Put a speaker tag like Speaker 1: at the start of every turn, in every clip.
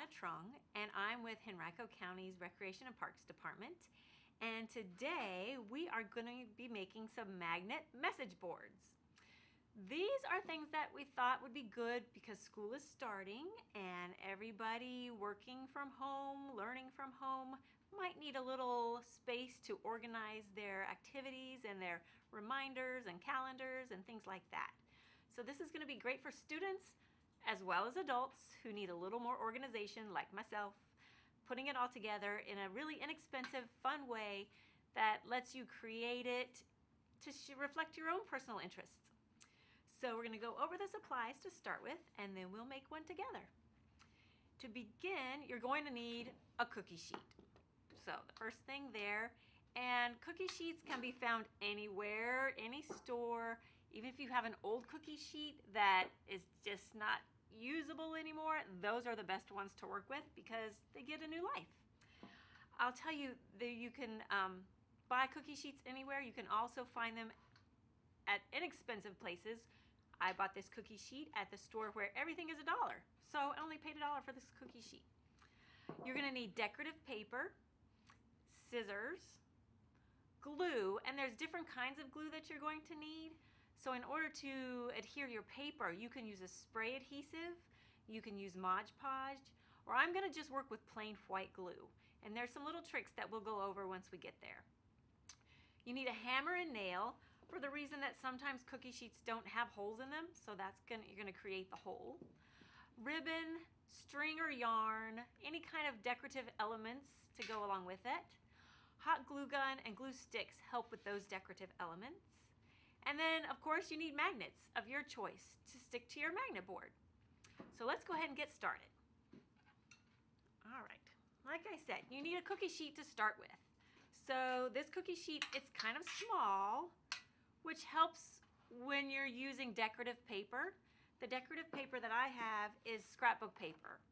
Speaker 1: Anna Trung, and I'm with Henrico County's Recreation and Parks Department. And today we are going to be making some magnet message boards. These are things that we thought would be good because school is starting and everybody working from home, learning from home, might need a little space to organize their activities and their reminders and calendars and things like that. So this is going to be great for students as well as adults who need a little more organization like myself, putting it all together in a really inexpensive, fun way that lets you create it to reflect your own personal interests. So we're going to go over the supplies to start with, and then we'll make one together. To begin, you're going to need a cookie sheet. So the first thing there, and cookie sheets can be found anywhere, any store. Even if you have an old cookie sheet that is just not usable anymore, those are the best ones to work with because they get a new life. I'll tell you that you can buy cookie sheets anywhere. You can also find them at inexpensive places. I bought this cookie sheet at the store where everything is $1. So I only paid $1 for this cookie sheet. You're going to need decorative paper, scissors, glue, and there's different kinds of glue that you're going to need. So in order to adhere your paper, you can use a spray adhesive, you can use Mod Podge, or I'm going to just work with plain white glue. And there's some little tricks that we'll go over once we get there. You need a hammer and nail for the reason that sometimes cookie sheets don't have holes in them, so you're going to create the hole. Ribbon, string or yarn, any kind of decorative elements to go along with it. Hot glue gun and glue sticks help with those decorative elements. And then, of course, you need magnets of your choice to stick to your magnet board. So let's go ahead and get started. All right, like I said, you need a cookie sheet to start with. So this cookie sheet, it's kind of small, which helps when you're using decorative paper. The decorative paper that I have is scrapbook paper.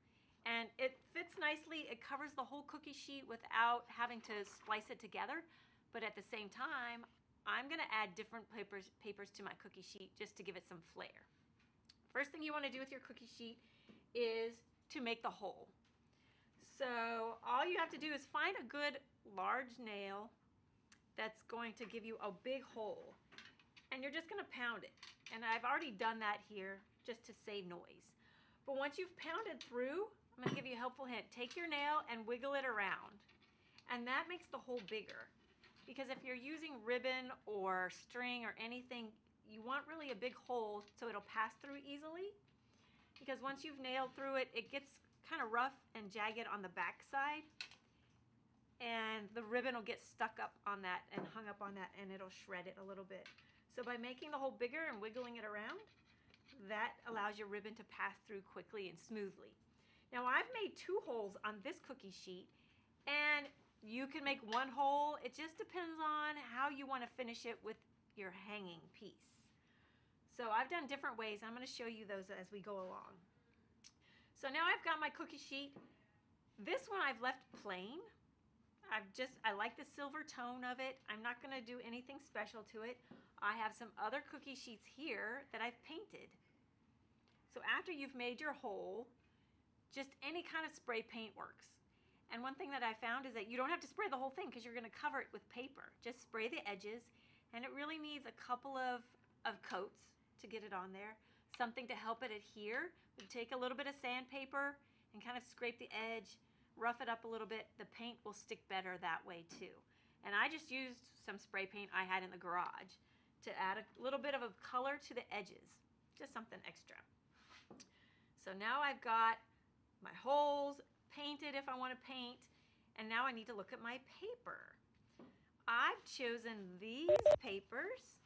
Speaker 1: And it fits nicely. It covers the whole cookie sheet without having to splice it together. But at the same time, I'm going to add different papers to my cookie sheet just to give it some flair. First thing you want to do with your cookie sheet is to make the hole. So all you have to do is find a good large nail that's going to give you a big hole. And you're just going to pound it. And I've already done that here just to save noise. But once you've pounded through, I'm going to give you a helpful hint. Take your nail and wiggle it around. And that makes the hole bigger. Because if you're using ribbon or string or anything, you want really a big hole so it'll pass through easily. Because once you've nailed through it, it gets kind of rough and jagged on the back side. And the ribbon will get stuck up on that and hung up on that, and it'll shred it a little bit. So by making the hole bigger and wiggling it around, that allows your ribbon to pass through quickly and smoothly. Now I've made 2 holes on this cookie sheet, and you can make 1 hole. It just depends on how you want to finish it with your hanging piece. So I've done different ways. I'm going to show you those as we go along. So now I've got my cookie sheet. This one I've left plain. I like the silver tone of it. I'm not going to do anything special to it. I have some other cookie sheets here that I've painted. So after you've made your hole, just any kind of spray paint works. And one thing that I found is that you don't have to spray the whole thing because you're going to cover it with paper. Just spray the edges, and it really needs a couple of coats to get it on there. Something to help it adhere. You take a little bit of sandpaper and kind of scrape the edge, rough it up a little bit. The paint will stick better that way too. And I just used some spray paint I had in the garage to add a little bit of a color to the edges. Just something extra. So now I've got my holes painted if I want to paint, and now I need to look at my paper. I've chosen these papers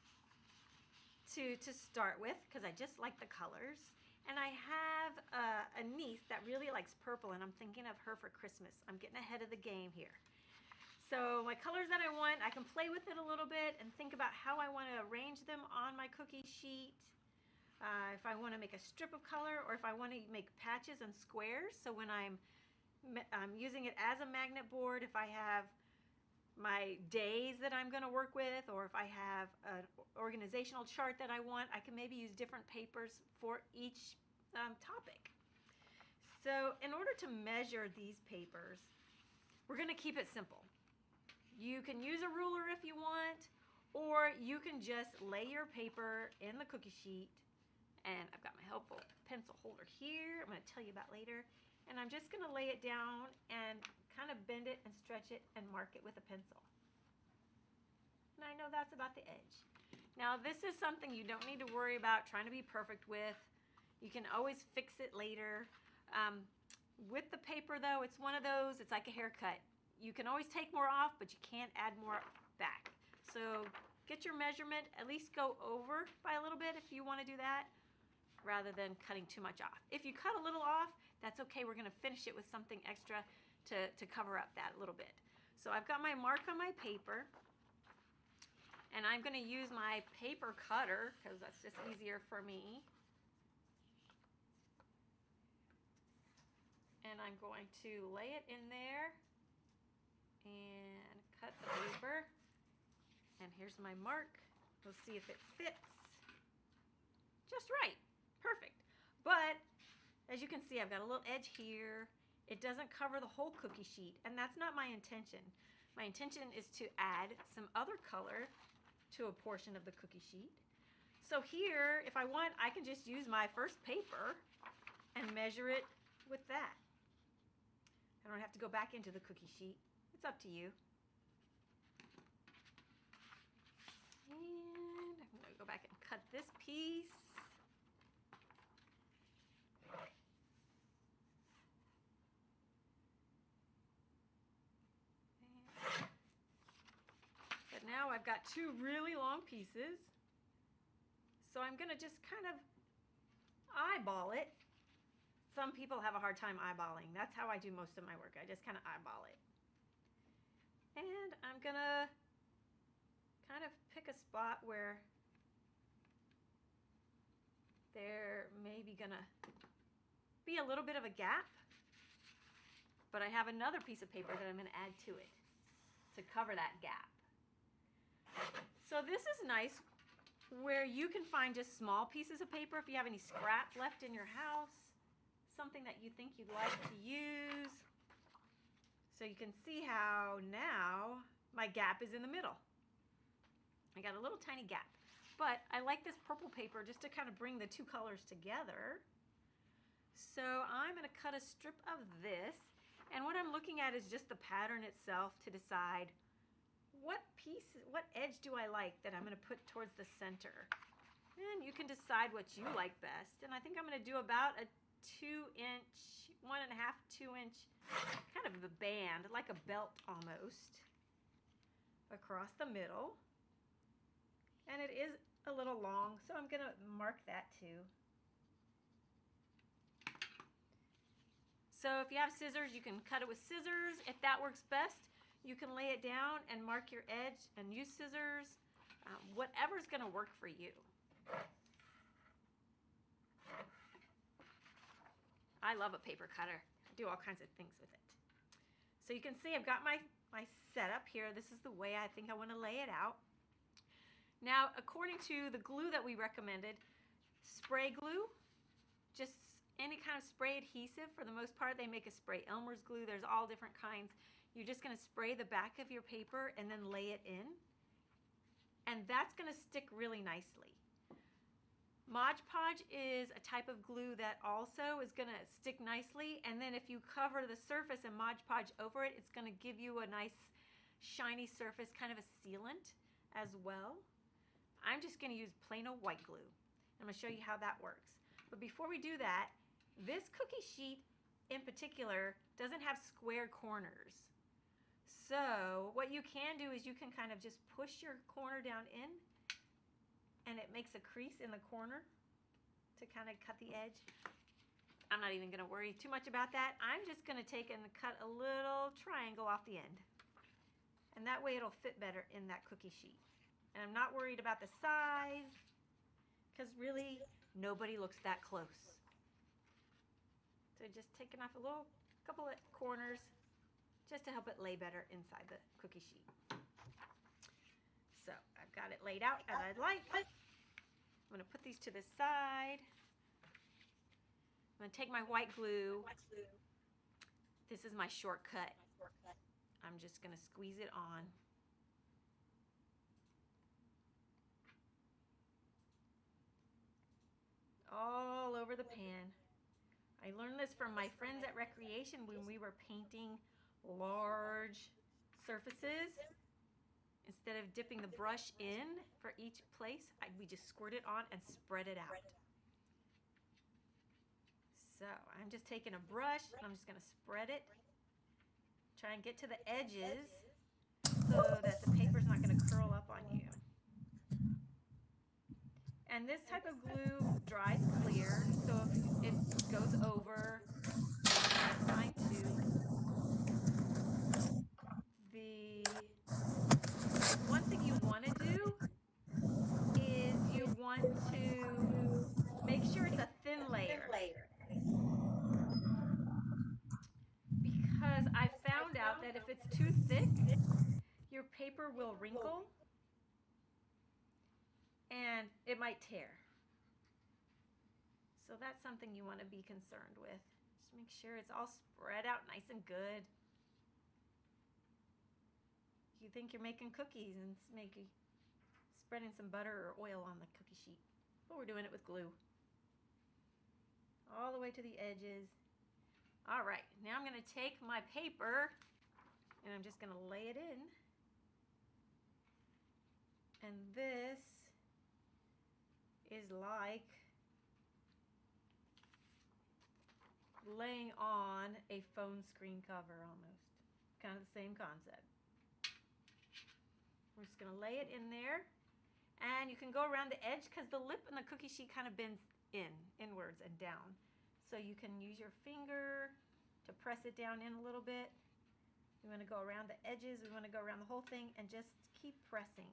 Speaker 1: to start with because I just like the colors, and I have a niece that really likes purple, and I'm thinking of her for Christmas. I'm getting ahead of the game here. So my colors that I want, I can play with it a little bit and think about how I want to arrange them on my cookie sheet. If I want to make a strip of color, or if I want to make patches and squares. So when I'm using it as a magnet board, if I have my days that I'm going to work with, or if I have an organizational chart that I want, I can maybe use different papers for each topic. So in order to measure these papers, we're going to keep it simple. You can use a ruler if you want, or you can just lay your paper in the cookie sheet. And I've got my helpful pencil holder here. I'm going to tell you about later. And I'm just going to lay it down and kind of bend it and stretch it and mark it with a pencil. And I know that's about the edge. Now this is something you don't need to worry about trying to be perfect with. You can always fix it later. With the paper though, it's one of those, it's like a haircut. You can always take more off, but you can't add more back. So get your measurement, at least go over by a little bit if you want to do that, rather than cutting too much off. If you cut a little off, that's okay. We're going to finish it with something extra to cover up that little bit. So I've got my mark on my paper, and I'm going to use my paper cutter because that's just easier for me. And I'm going to lay it in there and cut the paper. And here's my mark. We'll see if it fits. Just right. Perfect. But as you can see, I've got a little edge here. It doesn't cover the whole cookie sheet, and that's not my intention. My intention is to add some other color to a portion of the cookie sheet. So here, if I want, I can just use my first paper and measure it with that. I don't have to go back into the cookie sheet. It's up to you. And I'm going to go back and cut this piece. But now I've got two really long pieces. So I'm going to just kind of eyeball it. Some people have a hard time eyeballing. That's how I do most of my work. I just kind of eyeball it. And I'm going to kind of pick a spot where there may be going to be a little bit of a gap. But I have another piece of paper that I'm going to add to it to cover that gap. So this is nice where you can find just small pieces of paper if you have any scrap left in your house. Something that you think you'd like to use. So you can see how now my gap is in the middle. I got a little tiny gap. But I like this purple paper just to kind of bring the two colors together. So I'm going to cut a strip of this. And what I'm looking at is just the pattern itself to decide what edge do I like that I'm going to put towards the center. And you can decide what you like best. And I think I'm going to do about a 2-inch, 1.5, 2-inch, kind of a band, like a belt almost, across the middle. And it is a little long, so I'm going to mark that too. So if you have scissors, you can cut it with scissors. If that works best, you can lay it down and mark your edge and use scissors. Whatever's going to work for you. I love a paper cutter. I do all kinds of things with it. So you can see I've got my setup here. This is the way I think I want to lay it out. Now, according to the glue that we recommended, spray glue, just any kind of spray adhesive. For the most part, they make a spray Elmer's glue. There's all different kinds. You're just going to spray the back of your paper and then lay it in. And that's going to stick really nicely. Mod Podge is a type of glue that also is going to stick nicely, and then if you cover the surface and Mod Podge over it, it's going to give you a nice shiny surface, kind of a sealant as well. I'm just going to use plain old white glue. I'm going to show you how that works. But before we do that, this cookie sheet in particular doesn't have square corners. So what you can do is you can kind of just push your corner down in, and it makes a crease in the corner to kind of cut the edge. I'm not even going to worry too much about that. I'm just going to take and cut a little triangle off the end. And that way it'll fit better in that cookie sheet. And I'm not worried about the size, because really nobody looks that close. So just taking off a couple of corners just to help it lay better inside the cookie sheet. So I've got it laid out as I'd like. I'm going to put these to the side. I'm going to take my white glue. This is my shortcut. I'm just going to squeeze it on. All over the pan. I learned this from my friends at Recreation when we were painting large surfaces. Instead of dipping the brush in for each place, we just squirt it on and spread it out. So I'm just taking a brush and I'm just going to spread it. Try and get to the edges so that the paper's not going to curl up on you. And this type of glue dries clear, so if it goes over, that's fine too. The one thing you want to do is you want to make sure it's a thin layer. Because I found out that if it's too thick, your paper will wrinkle and it might tear. So that's something you want to be concerned with. Just make sure it's all spread out nice and good. You think you're making cookies and spreading some butter or oil on the cookie sheet, but we're doing it with glue. All the way to the edges. All right, now I'm going to take my paper and I'm just going to lay it in. And this is like laying on a phone screen cover almost. Kind of the same concept. We're just going to lay it in there. And you can go around the edge because the lip and the cookie sheet kind of bends inwards and down. So you can use your finger to press it down in a little bit. We want to go around the edges. We want to go around the whole thing and just keep pressing.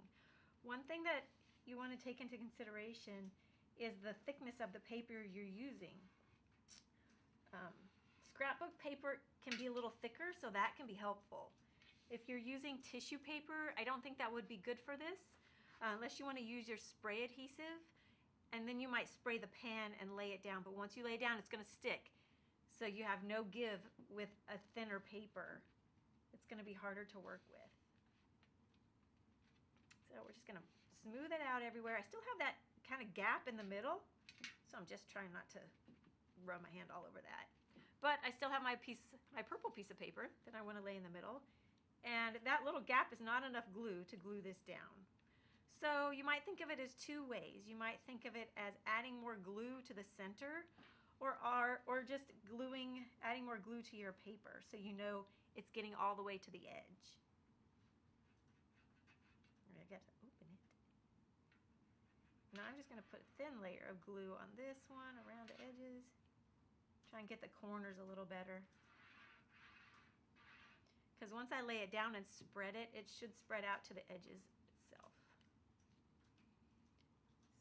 Speaker 1: One thing that you want to take into consideration is the thickness of the paper you're using. Scrapbook paper can be a little thicker, so that can be helpful. If you're using tissue paper, I don't think that would be good for this, unless you want to use your spray adhesive. And then you might spray the pan and lay it down, but once you lay it down, it's going to stick. So you have no give with a thinner paper. It's going to be harder to work with. So we're just going to smooth it out everywhere. I still have that kind of gap in the middle, so I'm just trying not to rub my hand all over that. But I still have my purple piece of paper that I want to lay in the middle. And that little gap is not enough glue to glue this down. So you might think of it as two ways. You might think of it as adding more glue to the center or just adding more glue to your paper so you know it's getting all the way to the edge. I got to open it. Now I'm just going to put a thin layer of glue on this one around the edges. Try and get the corners a little better. Because once I lay it down and spread it, it should spread out to the edges itself.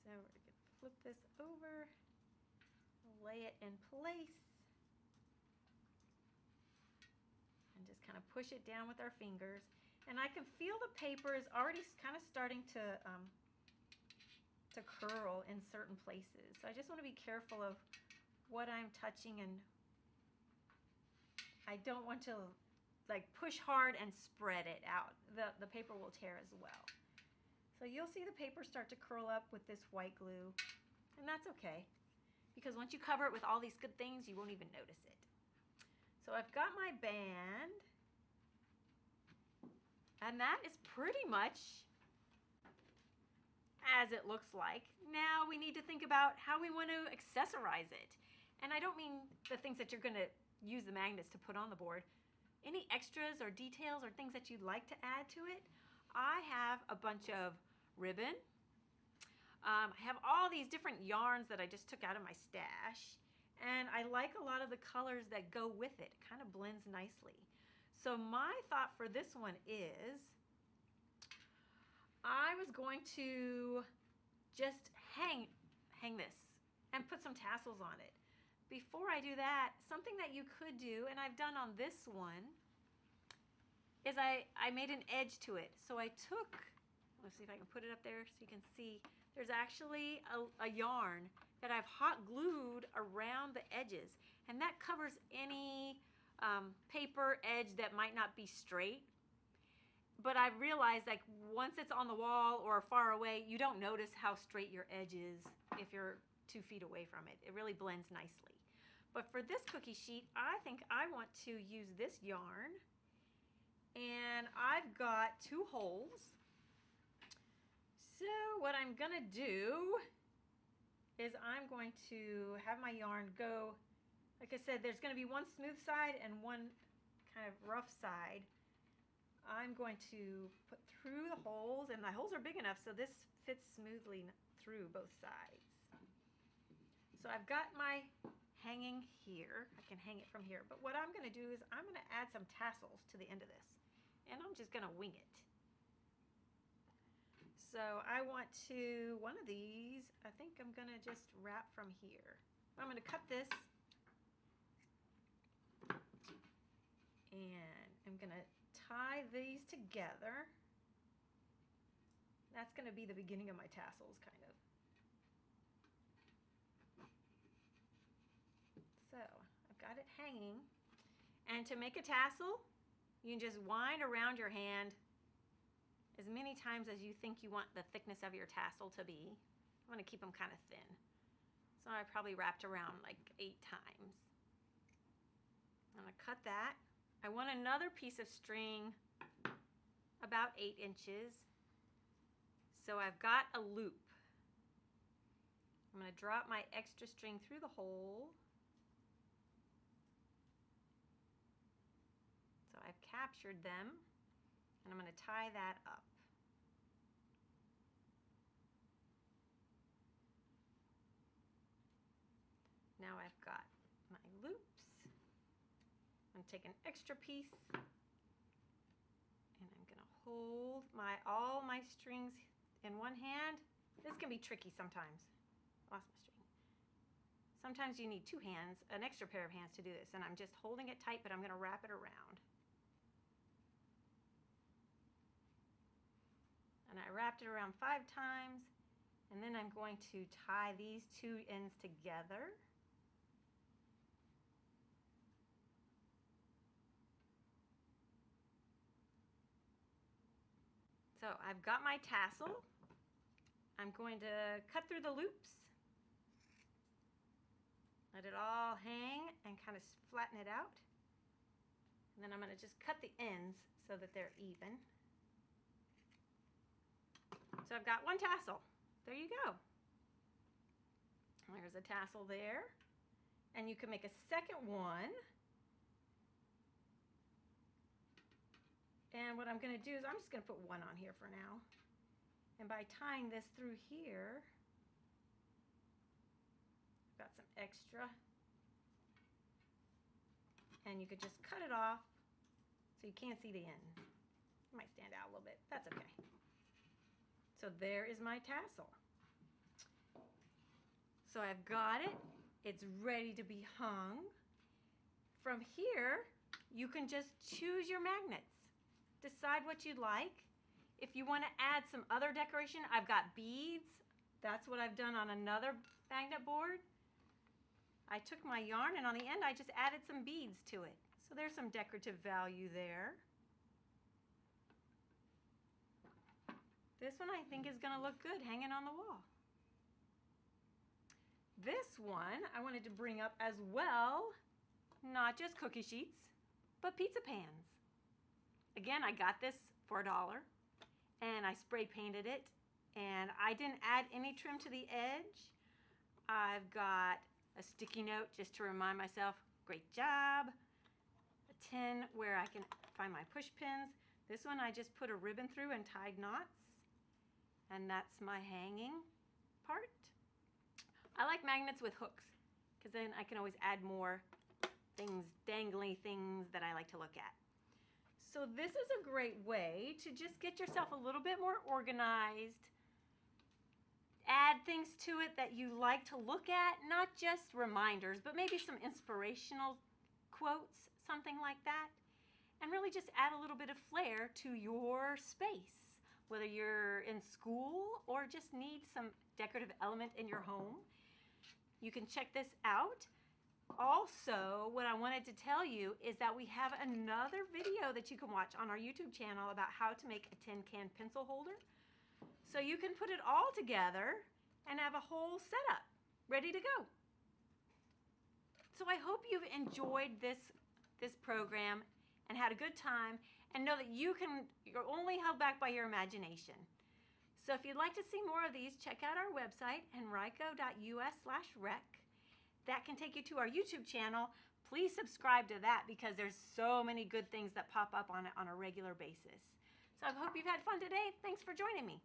Speaker 1: So we're going to flip this over, lay it in place, and just kind of push it down with our fingers. And I can feel the paper is already kind of starting to curl in certain places. So I just want to be careful of what I'm touching, and I don't want to like push hard and spread it out. The paper will tear as well. So you'll see the paper start to curl up with this white glue, and that's okay, because once you cover it with all these good things, you won't even notice it. So I've got my band, and that is pretty much as it looks like. Now we need to think about how we want to accessorize it. And I don't mean the things that you're going to use the magnets to put on the board. Any extras or details or things that you'd like to add to it. I have a bunch of ribbon. I have all these different yarns that I just took out of my stash. And I like a lot of the colors that go with it. It kind of blends nicely. So my thought for this one is I was going to just hang this and put some tassels on it. Before I do that, something that you could do, and I've done on this one, is I made an edge to it. So I took, let's see if I can put it up there so you can see, there's actually a yarn that I've hot glued around the edges, and that covers any paper edge that might not be straight. But I realized, like, once it's on the wall or far away, you don't notice how straight your edge is if you're 2 feet away from it. It really blends nicely. But for this cookie sheet, I think I want to use this yarn, and I've got 2 holes. So what I'm gonna do is I'm going to have my yarn go, like I said, there's going to be one smooth side and one kind of rough side. I'm going to put through the holes, and the holes are big enough so this fits smoothly through both sides. So I've got my hanging here. I can hang it from here, but what I'm going to do is I'm going to add some tassels to the end of this, and I'm just going to wing it. So I want to, one of these, I think I'm going to just wrap from here. I'm going to cut this, and I'm going to tie these together. That's going to be the beginning of my tassels, kind of. So I've got it hanging, and to make a tassel, you can just wind around your hand as many times as you think you want the thickness of your tassel to be. I'm going to keep them kind of thin. So I probably wrapped around like 8 times. I'm going to cut that. I want another piece of string about 8 inches. So I've got a loop. I'm going to drop my extra string through the hole. So I've captured them. And I'm going to tie that up. Now I've got my loops. I'm going to take an extra piece, and I'm going to hold all my strings in one hand. This can be tricky sometimes. Lost my string. Sometimes you need 2 hands, an extra pair of hands to do this, and I'm just holding it tight, but I'm going to wrap it around. And I wrapped it around 5 times, and then I'm going to tie these 2 ends together. So I've got my tassel. I'm going to cut through the loops. Let it all hang and kind of flatten it out. And then I'm going to just cut the ends so that they're even. So I've got 1 tassel. There you go. There's a tassel there. And you can make a second one. And what I'm going to do is I'm just going to put 1 on here for now. And by tying this through here, I've got some extra. And you could just cut it off so you can't see the end. It might stand out a little bit. That's okay. So there is my tassel. So I've got it. It's ready to be hung. From here, you can just choose your magnets. Decide what you'd like. If you want to add some other decoration, I've got beads. That's what I've done on another magnet board. I took my yarn, and on the end, I just added some beads to it. So there's some decorative value there. This one I think is going to look good hanging on the wall. This one I wanted to bring up as well, not just cookie sheets, but pizza pans. Again, I got this for $1, and I spray painted it, and I didn't add any trim to the edge. I've got a sticky note just to remind myself, great job. A tin where I can find my push pins. This one I just put a ribbon through and tied knots. And that's my hanging part. I like magnets with hooks, because then I can always add more things, dangly things that I like to look at. So this is a great way to just get yourself a little bit more organized. Add things to it that you like to look at, not just reminders, but maybe some inspirational quotes, something like that. And really just add a little bit of flair to your space. Whether you're in school or just need some decorative element in your home, You can check this out. Also, what I wanted to tell you is that we have another video that you can watch on our YouTube channel about how to make a tin can pencil holder. So you can put it all together and have a whole setup ready to go. So I hope you've enjoyed this program and had a good time, and know that you're only held back by your imagination. So if you'd like to see more of these, check out our website, henrico.us/rec. That can take you to our YouTube channel. Please subscribe to that because there's so many good things that pop up on it on a regular basis. So I hope you've had fun today. Thanks for joining me.